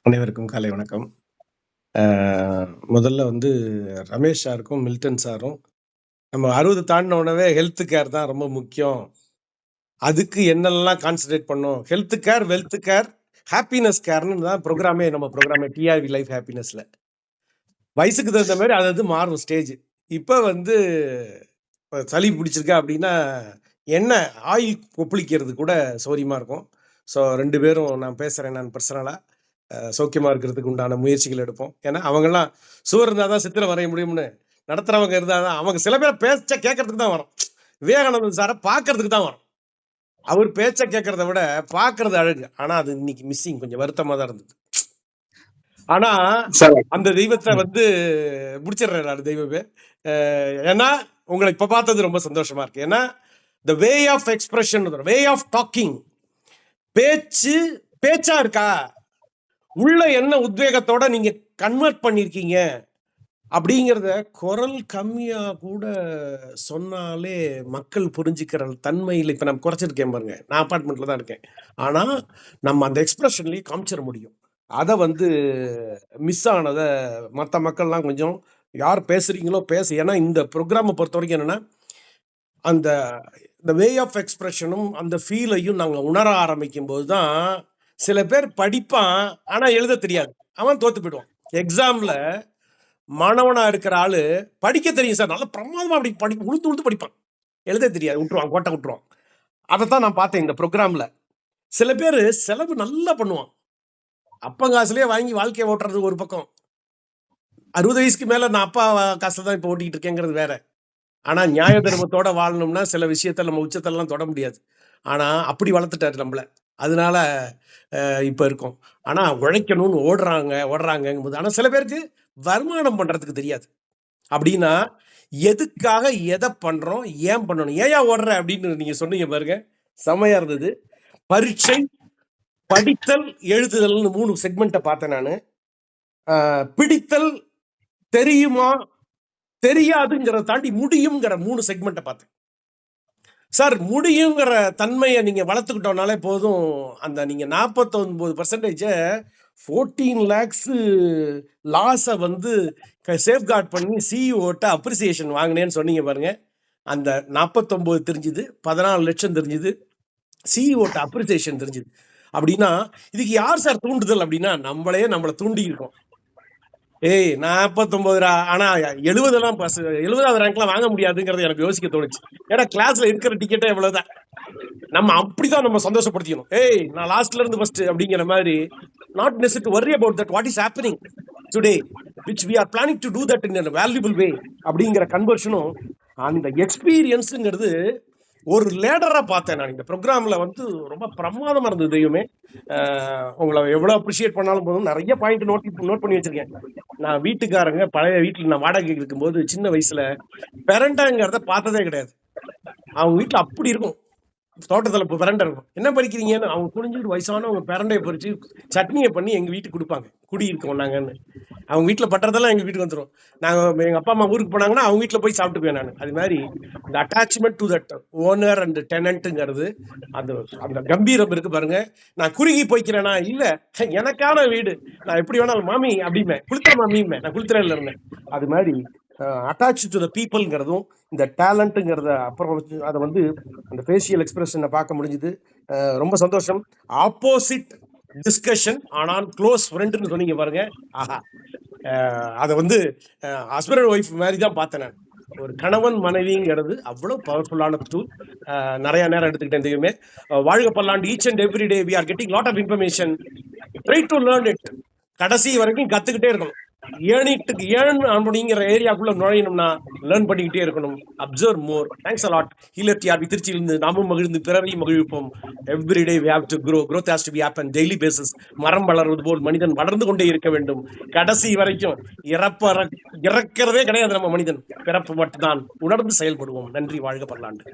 அனைவருக்கும் காலை வணக்கம். அ முதல்ல வந்து ரமேஷ் சாருக்கும், மில்டன் சாரும், நம்ம 60 தாண்டின உடனே ஹெல்த் கேர் தான் ரொம்ப முக்கியம். அதுக்கு என்னெல்லாம் கான்சன்ட்ரேட் பண்ணணும். Health care, wealth care, happiness கேர்ன்னு தான் ப்ரோகிராமே நம்ம ப்ரோகிராமே டிஆர்வி லைஃப் ஹேப்பினஸ்ல. வயசுக்கு தகுந்த மாரி அது மாறும் ஸ்டேஜ். இப்ப வந்து சளி பிடிச்சிருக்கு அப்படின்னா, எண்ணெய் ஆயில் கொப்பளிக்கிறது கூட சௌரியமா இருக்கும். ஸோ 2 பேரும் நான் பேசுறேன் நான் பர்சனலா. சௌக்கியமா இருக்கிறதுக்கு உண்டான முயற்சிகள் எடுப்போம். ஏன்னா, அவங்கலாம் சுவர் இருந்தா தான் சித்திரம் வரைய முடியும்னு, நடத்துறவங்க இருந்தா தான் அவங்க சில பேர் பேச்ச கேட்கறதுக்கு தான் வரோம். விவேகானந்தன் சார பார்க்கறதுக்கு தான் வரோம். அவர் பேச்ச கேட்கறத விட பார்க்கறது அழகு. ஆனா, அது இன்னைக்கு மிஸ்ஸிங் கொஞ்சம் வருத்தமா தான் இருந்தது. ஆனா, அந்த தெய்வத்த வந்து முடிச்சிடுறேன் நானு தெய்வமே. ஏன்னா, உங்கள இப்ப பார்த்தது ரொம்ப சந்தோஷமா இருக்கு. ஏன்னா, the way of expression, way of talking, பேச்சு பேச்சா இருக்கா? உள்ள என்ன உத்வேகத்தோட நீங்க கன்வெர்ட் பண்ணியிருக்கீங்க அப்படிங்கிறத குரல் கம்மியா கூட சொன்னாலே மக்கள் புரிஞ்சுக்கிற தன்மையில் இப்ப நான் குறைச்சிருக்கேன் பாருங்க. நான் அபார்ட்மெண்ட்ல தான் இருக்கேன். ஆனா நம்ம அந்த எக்ஸ்பிரஷன்லயே காமிச்சிட முடியும். அத வந்து மிஸ் ஆனத மத்த மக்கள்லாம் கொஞ்சம் யார் பேசுறீங்களோ ஏன்னா இந்த ப்ரோக்ராமை பொறுத்த வரைக்கும் என்னன்னா அந்த இந்த வே ஆஃப் எக்ஸ்பிரஷனும் அந்த ஃபீலையும் நாங்க உணர ஆரம்பிக்கும் போது தான் சில பேர் படிப்பான் ஆனா எழுத தெரியாது. அவன் தோத்து போயிடுவான். எக்ஸாம்ல மாணவனா இருக்கிற ஆளு படிக்க தெரியும் சார், நல்லா பிரமாதமா அப்படி உழுத்து உழுத்து படிப்பான். எழுத தெரியாது, விட்டுருவான், கோட்டை விட்டுருவான். அதைத்தான் நான் பார்த்தேன் இந்த ப்ரோக்ராம்ல. சில பேர் செலவு நல்லா பண்ணுவான். அப்பங்காசுலயே வாங்கி வாழ்க்கையை ஓட்டுறது ஒரு பக்கம். 60 வயசுக்கு மேல நான் அப்பா காசுல தான் இப்ப ஓட்டிக்கிட்டு இருக்கேங்கிறது வேற. ஆனா நியாய தர்மத்தோட வாழணும்னா சில விஷயத்த நம்ம உச்சத்தெல்லாம் தொட முடியாது. ஆனா அப்படி வளர்த்துட்டாரு நம்மள. அதனால இப்ப இருக்கோம். ஆனா உழைக்கணும்னு ஓடுறாங்கங்கும்போது ஆனா சில பேருக்கு வருமானம் பண்றதுக்கு தெரியாது. அப்படின்னா எதுக்காக எதை பண்றோம், ஏன் பண்ணணும், ஏயா ஓடுற அப்படின்னு நீங்க சொன்னீங்க பாருங்க, செமையா இருந்தது. பரீட்சை, படித்தல், எழுதுதல்னு 3 செக்மெண்ட்டை பார்த்தேன் நானு. பிடித்தல், தெரியுமா, தெரியாதுங்கிறத தாண்டி முடியுங்கிற 3 செக்மெண்ட்டை பார்த்தேன். சார் முடியுங்கிற தன்மையை நீங்க வளர்த்துக்கிட்டோம்னாலே போதும். அந்த நீங்க 49% 14 lakhs லாஸை வந்து சேஃப்கார்ட் பண்ணி சிஇஓட்ட அப்ரிசியேஷன் வாங்கினேன்னு சொன்னீங்க பாருங்க. அந்த 49 தெரிஞ்சுது, 14 லட்சம் தெரிஞ்சுது, சிஇஓட்ட அப்ரிசியேஷன் தெரிஞ்சுது. அப்படின்னா இதுக்கு யார் சார் தூண்டுதல் அப்படின்னா நம்மளை தூண்டி இருக்கோம். 49 ஆனா 70வது ரேங்க்லாம் வாங்க முடியாதுங்கிறது எனக்கு யோசிக்க தோணுச்சு. ஏன்னா கிளாஸ்ல இருக்கிற டிக்கெட்டே எவ்வளவுதான். நம்ம அப்படிதான் நம்ம சந்தோஷப்படுத்திக்கணும். நான் லாஸ்ட்ல இருந்து ஃபர்ஸ்ட் அப்படிங்கிற மாதிரி. Not necessary to worry about that what is happening today which we are planning to do that in a valuable way அப்படிங்கிற கன்வர்ஷனும் அந்த எக்ஸ்பீரியன்ஸுங்கிறது ஒரு லேடரா பார்த்தேன் நான் இந்த ப்ரோக்ராம்ல வந்து ரொம்ப பிரமாதமா இருந்தது. தெய்வமே உங்களை எவ்வளவு அப்ரிஷியேட் பண்ணாலும் போதும் நிறைய பாயிண்ட் நோட் பண்ணி வச்சிருக்கேன். நான் வீட்டுக்காரங்க பழைய வீட்டுல நான் வாடகை இருக்கும்போது சின்ன வயசுல பெரண்டாங்கிறத பார்த்ததே கிடையாது. அவங்க வீட்டுல அப்படி இருக்கும், தோட்டத்துல பிரண்டை இருக்கும். என்ன படிக்கிறீங்கன்னு அவங்க குனிஞ்சிட்டு வயசானவங்க பிரண்டையை பறிச்சு சட்னியை பண்ணி எங்க வீட்டுக்கு கொடுப்பாங்க. குடி இருக்கோம் நாங்கன்னு. அவங்க வீட்டுல பட்டுறதெல்லாம் எங்க வீட்டுக்கு வந்துடும். நாங்க எங்க அப்பா அம்மா ஊருக்கு போனாங்கன்னா அவங்க வீட்டுல போய் சாப்பிட்டுக்குவேன் நான். அது மாதிரி இந்த attachment to that owner and டெனன்ட்டுங்கிறது அந்த அந்த கம்பீரம் இருக்கு பாருங்க. நான் குறுகி போய்க்கிறேனா இல்ல, எனக்கான வீடு, நான் எப்படி வேணாலும் மாமி அப்படிமே குளித்துற மாமியுமே, நான் குளித்துறையில இருந்தேன். அது மாதிரி அட்டாச் டு த பீப்புள்ங்கிறதும் இந்த டேலண்ட்டுங்கிறத அப்புறம் அதை வந்து அந்த ஃபேஷியல் எக்ஸ்பிரஷனை பார்க்க முடிஞ்சுது. ரொம்ப சந்தோஷம். ஆப்போசிட் டிஸ்கஷன் ஆனால் க்ளோஸ் ஃப்ரெண்டுன்னு சொன்னீங்க பாருங்க. ஆஹா, அதை வந்து ஹஸ்பண்ட் அண்ட் ஒய்ஃப் மாதிரி தான் பார்த்தேன் நான். ஒரு கணவன் மனைவிங்கிறது அவ்வளவு பவர்ஃபுல்லான டூல். நிறைய நேரம் எடுத்துக்கிட்டேன். தெரியுமே வாழ்க பல்லாண்டு. Each and every day we are getting lot of information. Try to learn it. கடைசி வரைக்கும் கத்துக்கிட்டே இருக்கணும். ஏன் அப்படிங்கிற ஏரியாக்குள்ள நுழையணும்னா லேர்ன் பண்ணிக்கிட்டே இருக்கணும். Observe more. Thanks a lot. Healer TRV திருச்சியிலிருந்து நாமும் மகிழ்ந்து பிறரையும் மகிழ்ப்போம். Everyday we have to grow. Growth has to be happen daily basis. மரம் வளர்வது போல் மனிதன் வளர்ந்து கொண்டே இருக்க வேண்டும். கடைசி வரைக்கும் இறக்கிறதே கிடையாது நம்ம மனிதன். பிறப்பு மட்டும்தான். உணர்ந்து செயல்படுவோம். நன்றி. வாழ்க பல்லாண்டு.